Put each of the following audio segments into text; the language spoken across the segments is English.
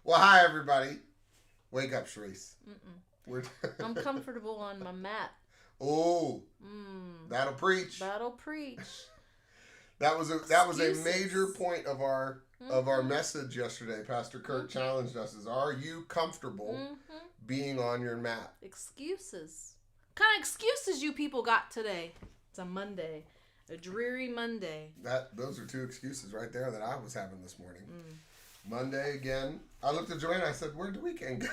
Well, hi, everybody. Wake up, Charisse. I'm comfortable on my mat. Oh, that'll preach. That'll preach. That was a major point of our message yesterday. Pastor Kurt challenged us: is are you comfortable being on your mat? Excuses. What kind of excuses you people got today? It's a Monday, a dreary Monday. Those are two excuses right there that I was having this morning. Monday again. I looked at Joanne. I said, "Where'd the weekend go?"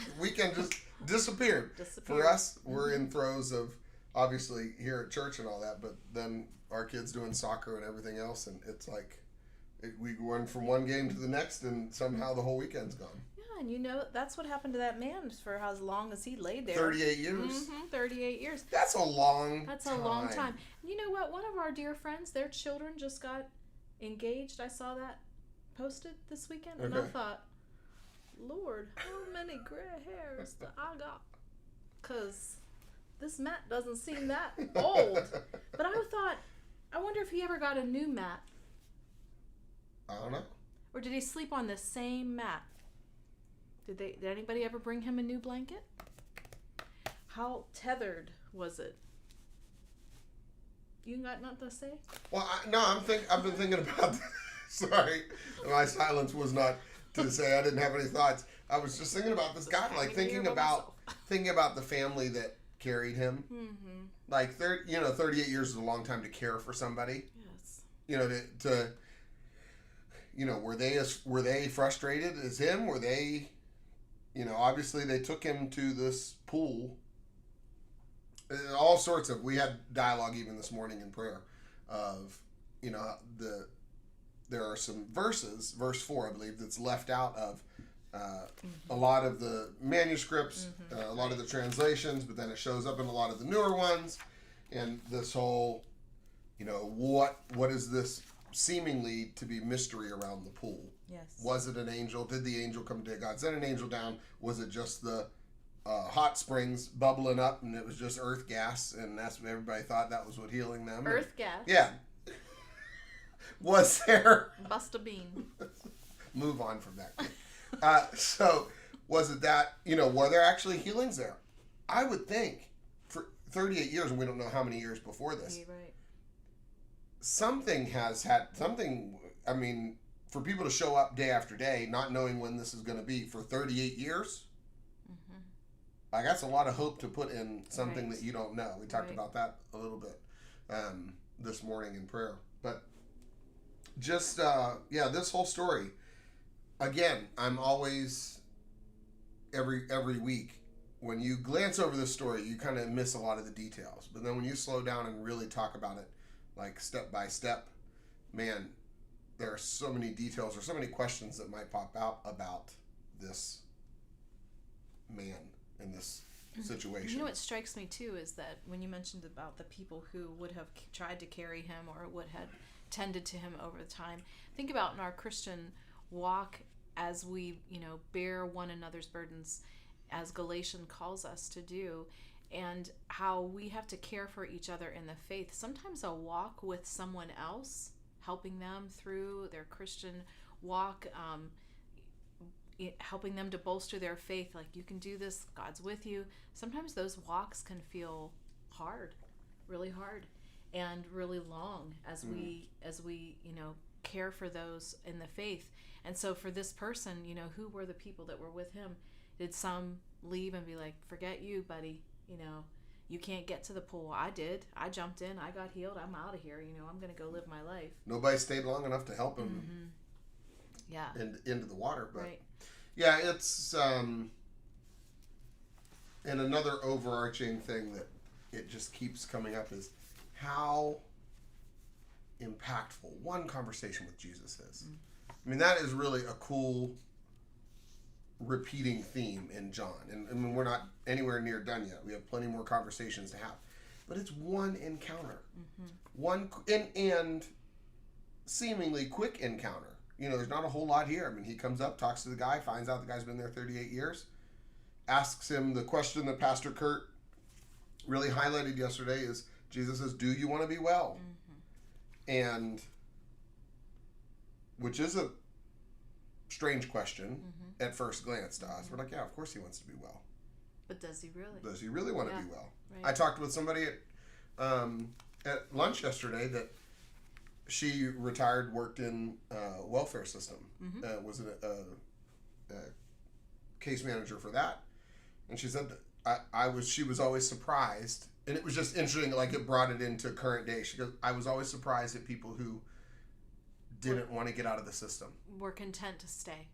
The weekend just disappeared. For us, we're in throes of obviously here at church and all that, but then our kids doing soccer and everything else, and it's like we run from one game to the next, and somehow the whole weekend's gone. Yeah, and you know that's what happened to that man for as long as he laid there. 38 years. 38 years. That's a long. That's a long time. You know what? One of our dear friends, their children just got engaged. I saw that posted this weekend, and I thought, Lord, how many gray hairs do I got? Because this mat doesn't seem that old. But I thought, I wonder if he ever got a new mat. I don't know. Or did he sleep on the same mat? Did anybody ever bring him a new blanket? How tethered was it? You got nothing to say? Well, I've been thinking about. Sorry, my silence was not to say I didn't have any thoughts. I was just thinking about this guy, like thinking about the family that carried him. Mm-hmm. Like 38 years is a long time to care for somebody. Yes. Were they frustrated as him? Were they, obviously they took him to this pool. All sorts of. We had dialogue even this morning in prayer of, there are some verses, verse 4, I believe, that's left out of a lot of the manuscripts, a lot of the translations, but then it shows up in a lot of the newer ones. And this whole, what is this seemingly to be mystery around the pool? Yes. Was it an angel? Did the angel come to God? Send an angel down? Was it just the hot springs bubbling up and it was just earth gas? And that's what everybody thought that was what healing them. Earth gas? Yeah. Was there... Bust a bean. Move on from that. So, was it that, were there actually healings there? I would think, for 38 years, and we don't know how many years before this, right. Something, for people to show up day after day, not knowing when this is going to be for 38 years, like that's a lot of hope to put in something that you don't know. We talked about that a little bit this morning in prayer. But just, this whole story, again, I'm always, every week, when you glance over this story, you kind of miss a lot of the details. But then when you slow down and really talk about it, like step by step, man, there are so many details or so many questions that might pop out about this man in this situation. You know what strikes me too is that when you mentioned about the people who would have tried to carry him or would have tended to him over time, think about in our Christian walk as we, bear one another's burdens, as Galatians calls us to do, and how we have to care for each other in the faith. Sometimes a walk with someone else, helping them through their Christian walk, helping them to bolster their faith, like you can do this, God's with you. Sometimes those walks can feel hard, really hard, and really long as we care for those in the faith. And so for this person, who were the people that were with him? Did some leave and be like, forget you, buddy, you can't get to the pool? I did. I jumped in, I got healed, I'm out of here, I'm going to go live my life. Nobody stayed long enough to help him into the water. But yeah, it's and another overarching thing that it just keeps coming up is how impactful one conversation with Jesus is. I mean, that is really a cool repeating theme in John. And we're not anywhere near done yet. We have plenty more conversations to have. But it's one encounter. One and seemingly quick encounter. There's not a whole lot here. I mean, he comes up, talks to the guy, finds out the guy's been there 38 years, asks him the question that Pastor Kurt really highlighted yesterday is, Jesus says, do you want to be well? And which is a strange question at first glance to us. We're like, yeah, of course he wants to be well. But does he really? Does he really want to be well? Right. I talked with somebody at lunch yesterday that she retired, worked in welfare system, was a case manager for that, and she said that she was always surprised, and it was just interesting, like it brought it into current day. She goes, I was always surprised at people who didn't want to get out of the system. We're content to stay.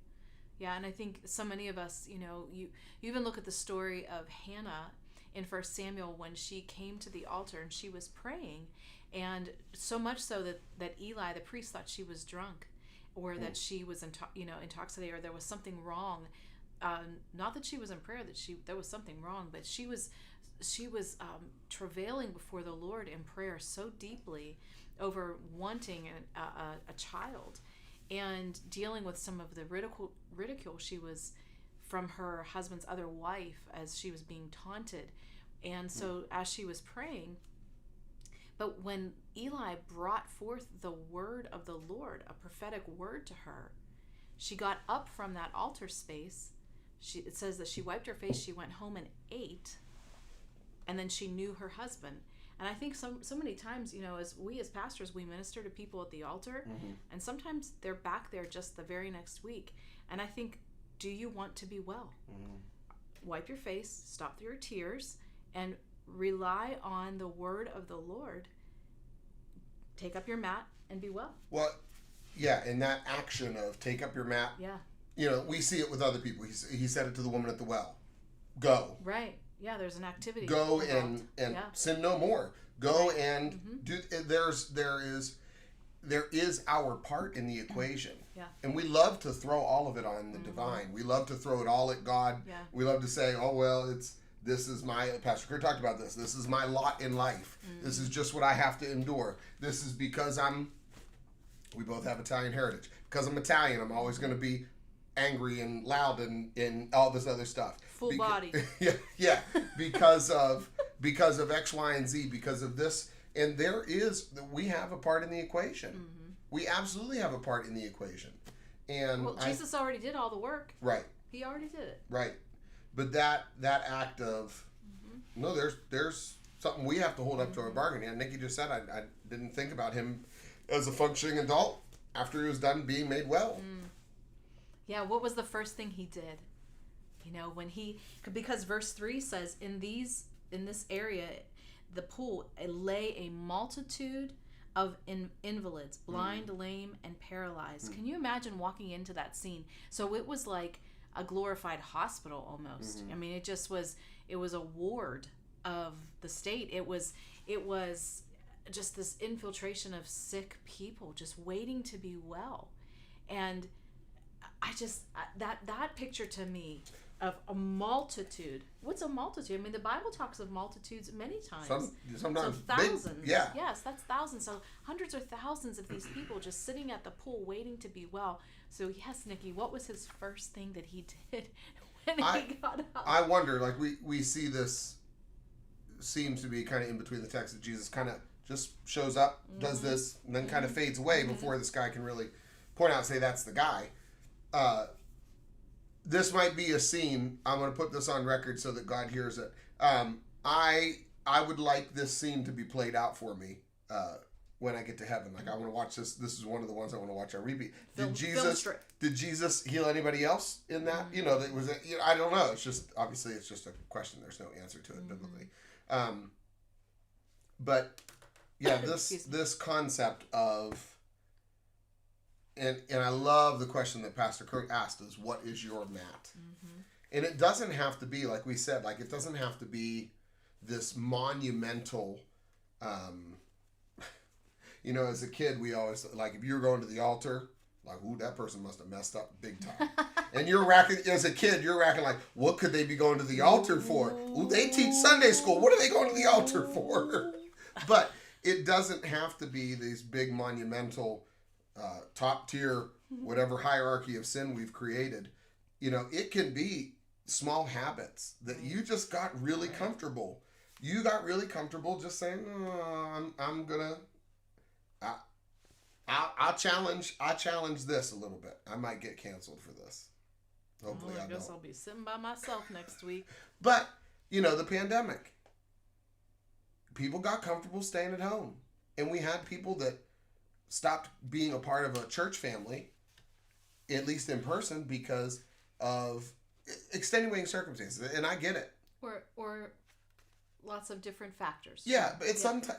Yeah, and I think so many of us, you even look at the story of Hannah in 1 Samuel when she came to the altar and she was praying, and so much so that Eli, the priest, thought she was drunk, or that she was intoxicated, or there was something wrong. Not that she was in prayer, that there was something wrong, but she was travailing before the Lord in prayer so deeply over wanting a child, and dealing with some of the ridicule she was from her husband's other wife as she was being taunted. And so as she was praying, but when Eli brought forth the word of the Lord, a prophetic word to her, she got up from that altar space. It says that she wiped her face, she went home and ate, and then she knew her husband. And I think so many times, as pastors, we minister to people at the altar, and sometimes they're back there just the very next week. And I think, do you want to be well? Wipe your face, stop your tears, and rely on the word of the Lord. Take up your mat and be well. Well, yeah, in that action of take up your mat, we see it with other people. He said it to the woman at the well. Go. Right. Yeah, there's an activity. Go and sin no more. Go and do. There is our part in the equation. Yeah. And we love to throw all of it on the divine. We love to throw it all at God. Yeah. We love to say, oh well, this is my, Pastor Kurt talked about this. This is my lot in life. This is just what I have to endure. This is because we both have Italian heritage. Because I'm Italian, I'm always going to be angry and loud and all this other stuff. Full body. Yeah. Because of X, Y, and Z, because of this. And we have a part in the equation. We absolutely have a part in the equation. And Jesus already did all the work. Right. He already did it. Right. But that act of, no, there's something we have to hold up to our bargain. And Nikki just said, I didn't think about him as a functioning adult after he was done being made well. Yeah, what was the first thing he did? Because verse 3 says, in this area, the pool, lay a multitude of invalids, blind, lame, and paralyzed. Can you imagine walking into that scene? So it was like a glorified hospital almost. I mean, it was a ward of the state. It was just this infiltration of sick people just waiting to be well. And that picture to me of a multitude. What's a multitude? I mean, the Bible talks of multitudes many times. Sometimes so thousands. Big, yeah. Yes, that's thousands. So hundreds or thousands of these people just sitting at the pool waiting to be well. So yes, Nikki, what was his first thing that he did when he got up? I wonder, like we see this seems to be kind of in between the text that Jesus kind of just shows up, does this, and then kind of fades away before this guy can really point out and say that's the guy. This might be a scene. I'm going to put this on record so that God hears it. I would like this scene to be played out for me when I get to heaven. Like I want to watch this. This is one of the ones I want to watch on repeat. Did Jesus heal anybody else in that? That was. I don't know. It's just obviously it's just a question. There's no answer to it biblically. But yeah, this concept of. And I love the question that Pastor Kurt asked is, what is your mat? And it doesn't have to be, like we said, like it doesn't have to be this monumental, as a kid, we always, like if you're going to the altar, like, ooh, that person must have messed up big time. And you're racking, as a kid, like, what could they be going to the altar for? Ooh, they teach Sunday school. What are they going to the altar for? But it doesn't have to be these big monumental top tier, whatever hierarchy of sin we've created. It can be small habits that you just got really comfortable. You got really comfortable just saying, I challenge this a little bit. I might get canceled for this. Hopefully I guess I'll be sitting by myself next week. But, the pandemic. People got comfortable staying at home. And we had people that stopped being a part of a church family, at least in person, because of extenuating circumstances. And I get it. Or lots of different factors. Yeah,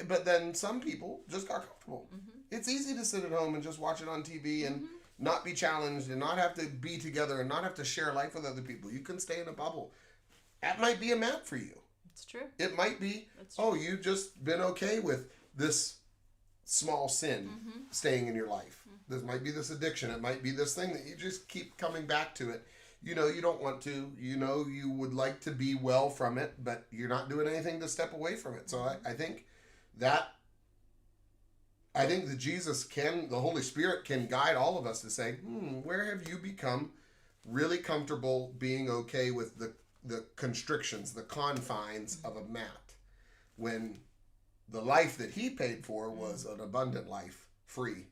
but then some people just got comfortable. Mm-hmm. It's easy to sit at home and just watch it on TV and not be challenged and not have to be together and not have to share life with other people. You can stay in a bubble. That might be a map for you. It's true. It might be, you've just been okay with this small sin staying in your life. Mm-hmm. This might be this addiction. It might be this thing that you just keep coming back to it. You don't want to. You would like to be well from it, but you're not doing anything to step away from it. So I think that the Holy Spirit can guide all of us to say, where have you become really comfortable being okay with the constrictions, the confines of a mat, when the life that he paid for was an abundant life, free.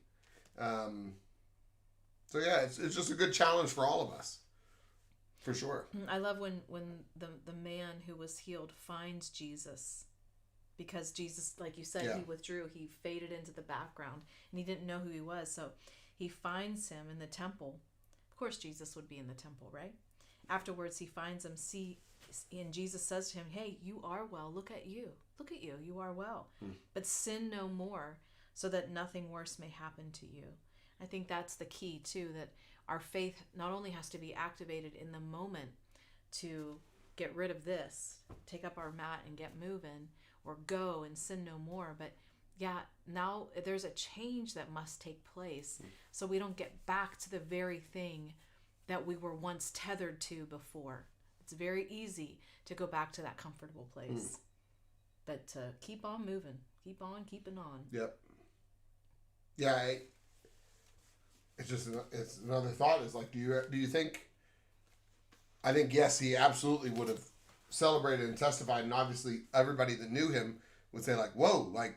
It's just a good challenge for all of us. For sure. I love when the man who was healed finds Jesus, because Jesus, like you said, he withdrew. He faded into the background, and he didn't know who he was. So he finds him in the temple. Of course, Jesus would be in the temple, right? Afterwards, he finds him. And Jesus says to him, "Hey, you are well. Look at you. Look at you. You are well. But sin no more, so that nothing worse may happen to you." I think that's the key too, that our faith not only has to be activated in the moment to get rid of this, take up our mat and get moving, or go and sin no more, but now there's a change that must take place so we don't get back to the very thing that we were once tethered to before. It's very easy to go back to that comfortable place, but to keep on moving, keep on keeping on. Yep. Yeah, it's another thought. Is like, do you think? I think yes, he absolutely would have celebrated and testified, and obviously everybody that knew him would say like, "Whoa, like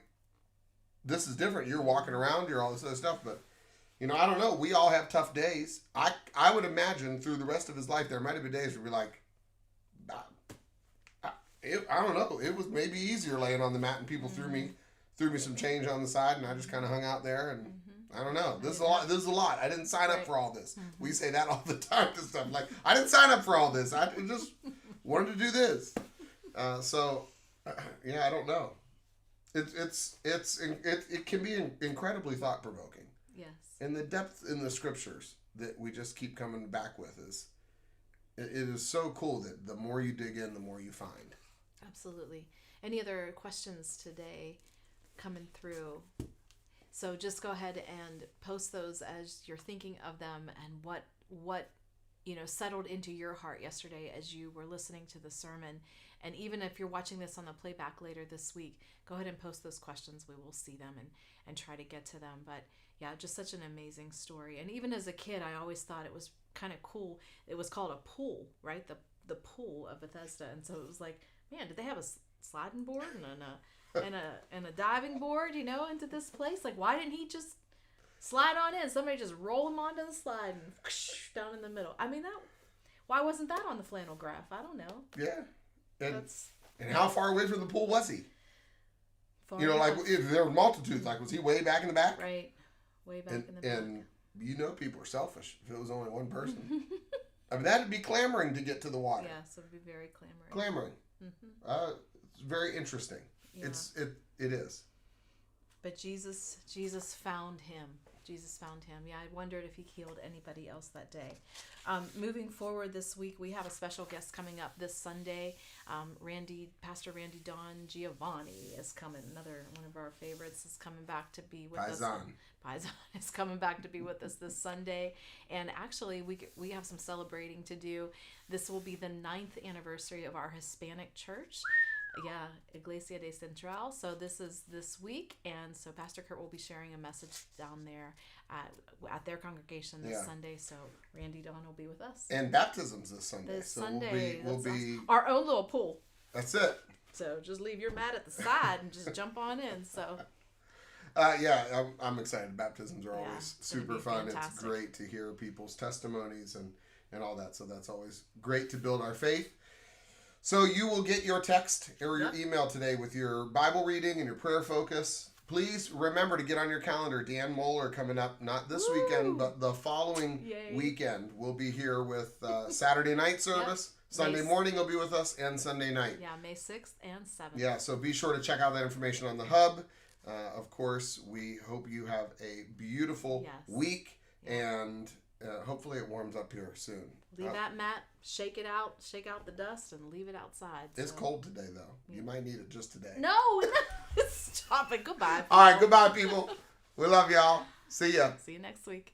this is different. You're walking around, you're all this other stuff." But I don't know. We all have tough days. I would imagine through the rest of his life there might have been days where we're like, I don't know. It was maybe easier laying on the mat and people threw me some change on the side, and I just kind of hung out there and. I don't know. This is a lot. I didn't sign up for all this. We say that all the time to stuff. Like, I didn't sign up for all this. I just wanted to do this. I don't know. It can be incredibly thought provoking. Yes. And the depth in the scriptures that we just keep coming back with it is so cool that the more you dig in, the more you find. Absolutely. Any other questions today coming through? So just go ahead and post those as you're thinking of them, and what settled into your heart yesterday as you were listening to the sermon. And even if you're watching this on the playback later this week, go ahead and post those questions. We will see them and try to get to them. But yeah, just such an amazing story. And even as a kid, I always thought it was kind of cool. It was called a pool, right? The pool of Bethesda. And so it was like, man, did they have a sliding board and a diving board, into this place? Like, why didn't he just slide on in? Somebody just roll him onto the slide and whoosh, down in the middle. I mean, why wasn't that on the flannel graph? I don't know. Yeah. And how far away from the pool was he? Far like if there were multitudes, like was he way back in the back? Right. Way back in the back. And people are selfish if it was only one person. I mean, that'd be clamoring to get to the water. Yeah, so it'd be very clamoring. Clamoring. Mm-hmm. It's very interesting. Yeah. It is. But Jesus found him. Jesus found him. Yeah, I wondered if he healed anybody else that day. Moving forward this week, we have a special guest coming up this Sunday. Pastor Randy Don Giovanni is coming. Another one of our favorites is coming back to be with us. Paisan is coming back to be with us this Sunday. And actually, we have some celebrating to do. This will be the 9th anniversary of our Hispanic church. Yeah, Iglesia de Central. So this is this week, and so Pastor Kurt will be sharing a message down there at their congregation this Sunday. So Randy Don will be with us. And baptisms this Sunday. This Sunday, we'll be our own little pool. That's it. So just leave your mat at the side and just jump on in. So Yeah, I'm excited. Baptisms are Yeah, always it's gonna super be fun. fantastic. It's great to hear people's testimonies and all that. So that's always great to build our faith. So you will get your text or your email today with your Bible reading and your prayer focus. Please remember to get on your calendar. Dan Moeller coming up, not this weekend, but the following weekend. We'll be here with Saturday night service. Sunday morning he'll be with us, and Sunday night. Yeah, May 6th and 7th. Yeah, so be sure to check out that information on the hub. Of course, we hope you have a beautiful week, and hopefully it warms up here soon. Leave that mat, shake out the dust, and leave it outside. So. It's cold today, though. You might need it just today. No, stop it. Goodbye. All right, goodbye, people. We love y'all. See ya. See you next week.